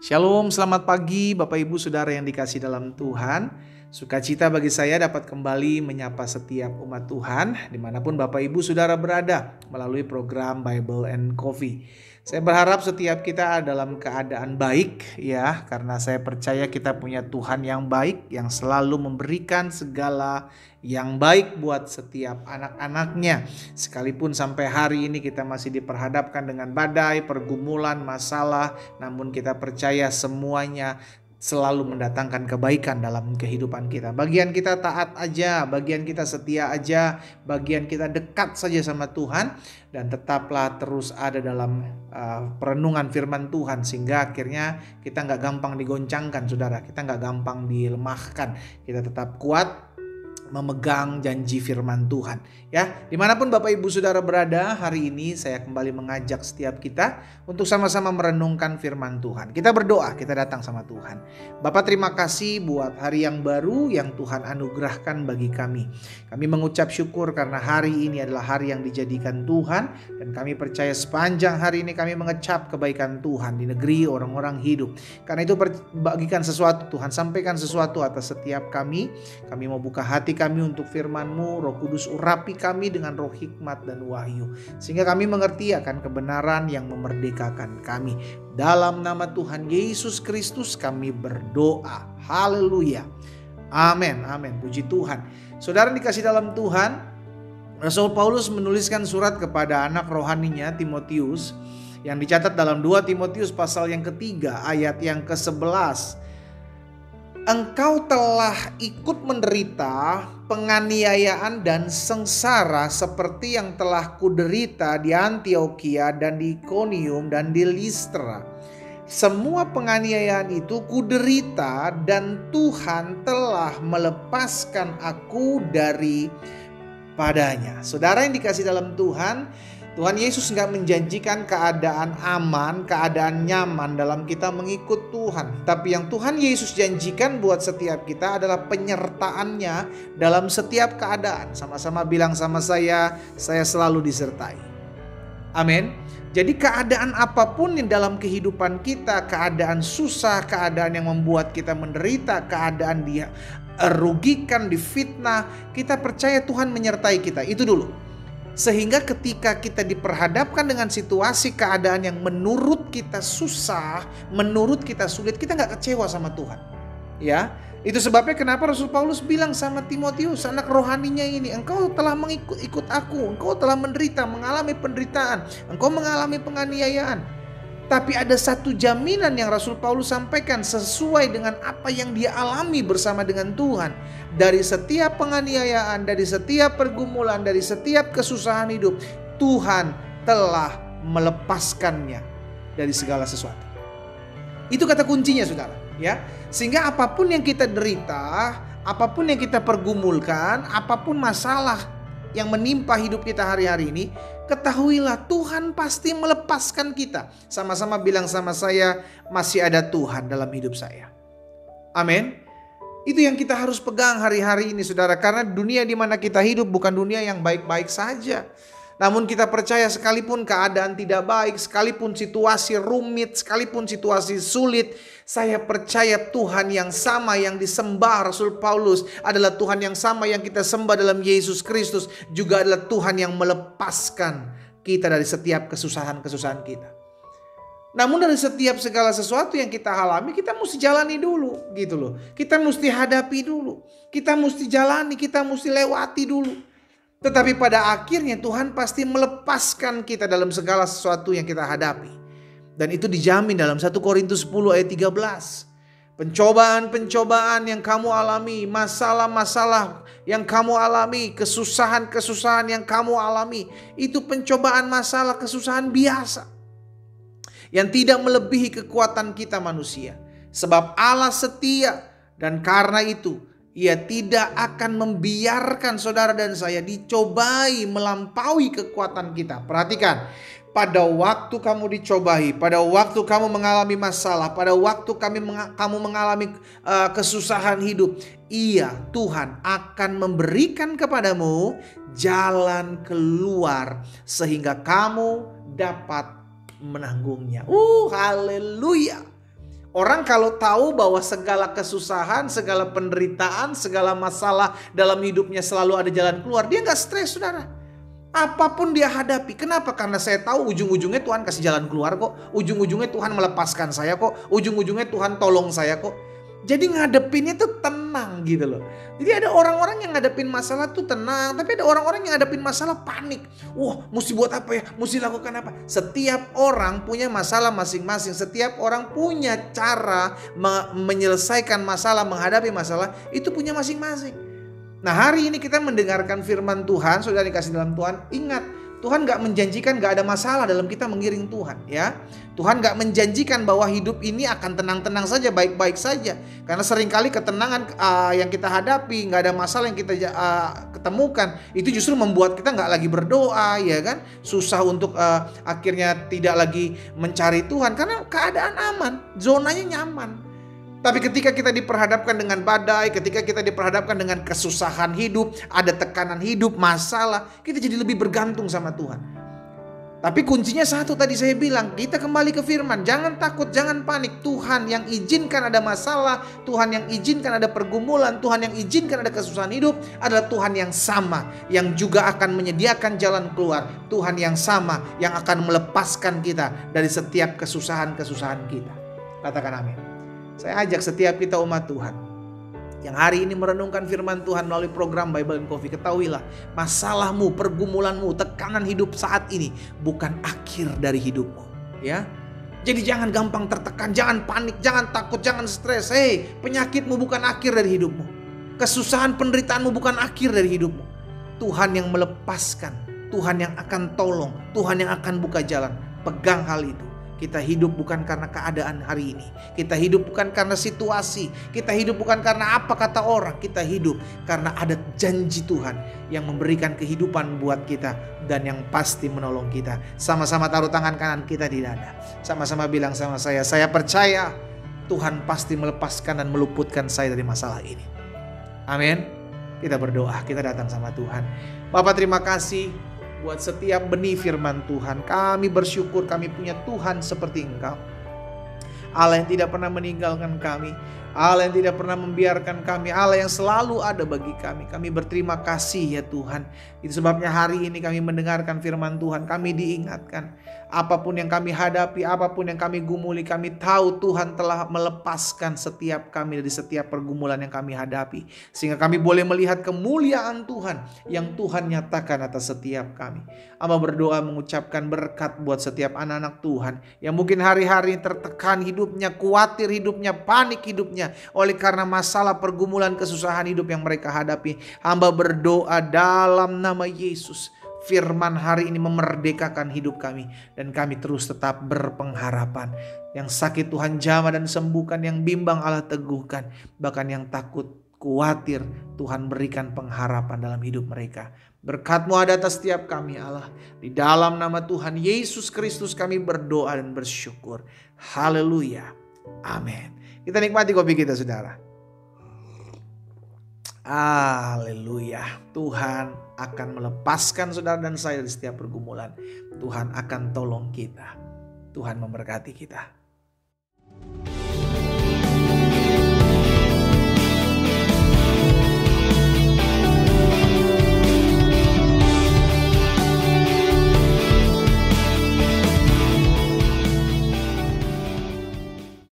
Shalom, selamat pagi Bapak Ibu Saudara yang dikasih dalam Tuhan. Sukacita bagi saya dapat kembali menyapa setiap umat Tuhan dimanapun Bapak Ibu Saudara berada melalui program Bible and Coffee. Saya berharap setiap kita dalam keadaan baik ya, karena saya percaya kita punya Tuhan yang baik yang selalu memberikan segala yang baik buat setiap anak-anaknya. Sekalipun sampai hari ini kita masih diperhadapkan dengan badai, pergumulan, masalah, namun kita percaya semuanya selalu mendatangkan kebaikan dalam kehidupan kita. Bagian kita taat aja, bagian kita setia aja, bagian kita dekat saja sama Tuhan, dan tetaplah terus ada dalam perenungan firman Tuhan, sehingga akhirnya kita gak gampang digoncangkan saudara, kita gak gampang dilemahkan, kita tetap kuat memegang janji firman Tuhan ya. Dimanapun Bapak Ibu Saudara berada, hari ini saya kembali mengajak setiap kita untuk sama-sama merenungkan firman Tuhan. Kita berdoa, kita datang sama Tuhan. Bapak, terima kasih buat hari yang baru yang Tuhan anugerahkan bagi kami. Kami mengucap syukur karena hari ini adalah hari yang dijadikan Tuhan, dan kami percaya sepanjang hari ini kami mengecap kebaikan Tuhan di negeri orang-orang hidup. Karena itu bagikan sesuatu Tuhan, sampaikan sesuatu atas setiap kami. Kami mau buka hati kami untuk firman-Mu. Roh Kudus urapi kami dengan roh hikmat dan wahyu, sehingga kami mengerti akan kebenaran yang memerdekakan kami. Dalam nama Tuhan Yesus Kristus kami berdoa. Haleluya. Amin. Amin. Puji Tuhan. Saudara dikasih dalam Tuhan, Rasul Paulus menuliskan surat kepada anak rohaninya Timotius yang dicatat dalam 2 Timotius pasal yang ketiga ayat yang ke-11. Engkau telah ikut menderita penganiayaan dan sengsara seperti yang telah kuderita di Antiokhia dan di Ikonium dan di Listra. Semua penganiayaan itu kuderita dan Tuhan telah melepaskan aku daripadanya. Saudara yang dikasih dalam Tuhan, Tuhan Yesus gak menjanjikan keadaan aman, keadaan nyaman dalam kita mengikut Tuhan. Tapi yang Tuhan Yesus janjikan buat setiap kita adalah penyertaannya dalam setiap keadaan. Sama-sama bilang sama saya selalu disertai. Amin. Jadi keadaan apapun yang dalam kehidupan kita, keadaan susah, keadaan yang membuat kita menderita, keadaan dia rugikan, difitnah, kita percaya Tuhan menyertai kita. Itu dulu. Sehingga ketika kita diperhadapkan dengan situasi keadaan yang menurut kita susah, menurut kita sulit, kita gak kecewa sama Tuhan. Ya, itu sebabnya kenapa Rasul Paulus bilang sama Timotius, anak rohaninya ini, engkau telah ikut aku, engkau telah menderita, mengalami penderitaan, engkau mengalami penganiayaan. Tapi ada satu jaminan yang Rasul Paulus sampaikan sesuai dengan apa yang dia alami bersama dengan Tuhan. Dari setiap penganiayaan, dari setiap pergumulan, dari setiap kesusahan hidup, Tuhan telah melepaskannya dari segala sesuatu. Itu kata kuncinya saudara ya. Sehingga apapun yang kita derita, apapun yang kita pergumulkan, apapun masalah yang menimpa hidup kita hari-hari ini, ketahuilah Tuhan pasti melepaskan kita. Sama-sama bilang sama saya, masih ada Tuhan dalam hidup saya. Amin. Itu yang kita harus pegang hari-hari ini saudara. Karena dunia di mana kita hidup bukan dunia yang baik-baik saja. Namun kita percaya sekalipun keadaan tidak baik, sekalipun situasi rumit, sekalipun situasi sulit, saya percaya Tuhan yang sama yang disembah Rasul Paulus adalah Tuhan yang sama yang kita sembah dalam Yesus Kristus, juga adalah Tuhan yang melepaskan kita dari setiap kesusahan-kesusahan kita. Namun dari setiap segala sesuatu yang kita alami, kita mesti jalani dulu gitu loh. Kita mesti hadapi dulu. Kita mesti jalani, kita mesti lewati dulu. Tetapi pada akhirnya Tuhan pasti melepaskan kita dalam segala sesuatu yang kita hadapi. Dan itu dijamin dalam 1 Korintus 10 ayat 13. Pencobaan-pencobaan yang kamu alami, masalah-masalah yang kamu alami, kesusahan-kesusahan yang kamu alami, itu pencobaan, masalah, kesusahan biasa yang tidak melebihi kekuatan kita manusia. Sebab Allah setia, dan karena itu Ia tidak akan membiarkan saudara dan saya dicobai melampaui kekuatan kita. Perhatikan, pada waktu kamu dicobai, pada waktu kamu mengalami masalah, pada waktu kamu mengalami kesusahan hidup, Tuhan akan memberikan kepadamu jalan keluar sehingga kamu dapat menanggungnya. Haleluya. Orang kalau tahu bahwa segala kesusahan, segala penderitaan, segala masalah dalam hidupnya selalu ada jalan keluar, dia nggak stres, saudara. Apapun dia hadapi. Kenapa? Karena saya tahu ujung-ujungnya Tuhan kasih jalan keluar kok. Ujung-ujungnya Tuhan melepaskan saya kok. Ujung-ujungnya Tuhan tolong saya kok. Jadi ngadepinnya tuh tenang gitu loh. Jadi ada orang-orang yang ngadepin masalah tuh tenang. Tapi ada orang-orang yang ngadepin masalah panik. Wah, mesti buat apa ya? Mesti lakukan apa? Setiap orang punya masalah masing-masing. Setiap orang punya cara menyelesaikan masalah, menghadapi masalah. Itu punya masing-masing. Nah, hari ini kita mendengarkan firman Tuhan, saudara dikasih dalam Tuhan. Ingat, Tuhan gak menjanjikan gak ada masalah dalam kita mengiring Tuhan, ya. Tuhan gak menjanjikan bahwa hidup ini akan tenang-tenang saja, baik-baik saja. Karena seringkali ketenangan yang kita hadapi, gak ada masalah yang kita ketemukan, itu justru membuat kita gak lagi berdoa, ya kan. Susah untuk akhirnya tidak lagi mencari Tuhan, karena keadaan aman, zonanya nyaman. Tapi ketika kita diperhadapkan dengan badai, ketika kita diperhadapkan dengan kesusahan hidup, ada tekanan hidup, masalah, kita jadi lebih bergantung sama Tuhan. Tapi kuncinya satu tadi saya bilang, kita kembali ke firman, jangan takut, jangan panik. Tuhan yang izinkan ada masalah, Tuhan yang izinkan ada pergumulan, Tuhan yang izinkan ada kesusahan hidup adalah Tuhan yang sama, yang juga akan menyediakan jalan keluar. Tuhan yang sama, yang akan melepaskan kita dari setiap kesusahan-kesusahan kita. Katakan amin. Saya ajak setiap kita umat Tuhan yang hari ini merenungkan firman Tuhan melalui program Bible and Coffee, ketahuilah masalahmu, pergumulanmu, tekanan hidup saat ini bukan akhir dari hidupmu, ya. Jadi jangan gampang tertekan, jangan panik, jangan takut, jangan stres. Penyakitmu bukan akhir dari hidupmu. Kesusahan penderitaanmu bukan akhir dari hidupmu. Tuhan yang melepaskan, Tuhan yang akan tolong, Tuhan yang akan buka jalan. Pegang hal itu. Kita hidup bukan karena keadaan hari ini. Kita hidup bukan karena situasi. Kita hidup bukan karena apa kata orang. Kita hidup karena ada janji Tuhan yang memberikan kehidupan buat kita dan yang pasti menolong kita. Sama-sama taruh tangan kanan kita di dada. Sama-sama bilang sama saya percaya Tuhan pasti melepaskan dan meluputkan saya dari masalah ini. Amin. Kita berdoa, kita datang sama Tuhan. Bapak, terima kasih buat setiap benih firman Tuhan. Kami bersyukur kami punya Tuhan seperti Engkau. Allah yang tidak pernah meninggalkan kami. Allah yang tidak pernah membiarkan kami. Allah yang selalu ada bagi kami. Kami berterima kasih ya Tuhan. Itu sebabnya hari ini kami mendengarkan firman Tuhan. Kami diingatkan. Apapun yang kami hadapi, apapun yang kami gumuli, kami tahu Tuhan telah melepaskan setiap kami dari setiap pergumulan yang kami hadapi. Sehingga kami boleh melihat kemuliaan Tuhan yang Tuhan nyatakan atas setiap kami. Amba berdoa mengucapkan berkat buat setiap anak-anak Tuhan yang mungkin hari-hari tertekan hidupnya, khawatir hidupnya, panik hidupnya oleh karena masalah pergumulan kesusahan hidup yang mereka hadapi. Hamba berdoa dalam nama Yesus. Firman hari ini memerdekakan hidup kami dan kami terus tetap berpengharapan. Yang sakit Tuhan jamah dan sembuhkan, yang bimbang Allah teguhkan, bahkan yang takut, khawatir Tuhan berikan pengharapan dalam hidup mereka. Berkat-Mu ada atas setiap kami Allah. Di dalam nama Tuhan Yesus Kristus kami berdoa dan bersyukur. Haleluya. Amin. Kita nikmati kopi kita, saudara. Haleluya. Tuhan akan melepaskan saudara dan saya dari setiap pergumulan. Tuhan akan tolong kita. Tuhan memberkati kita.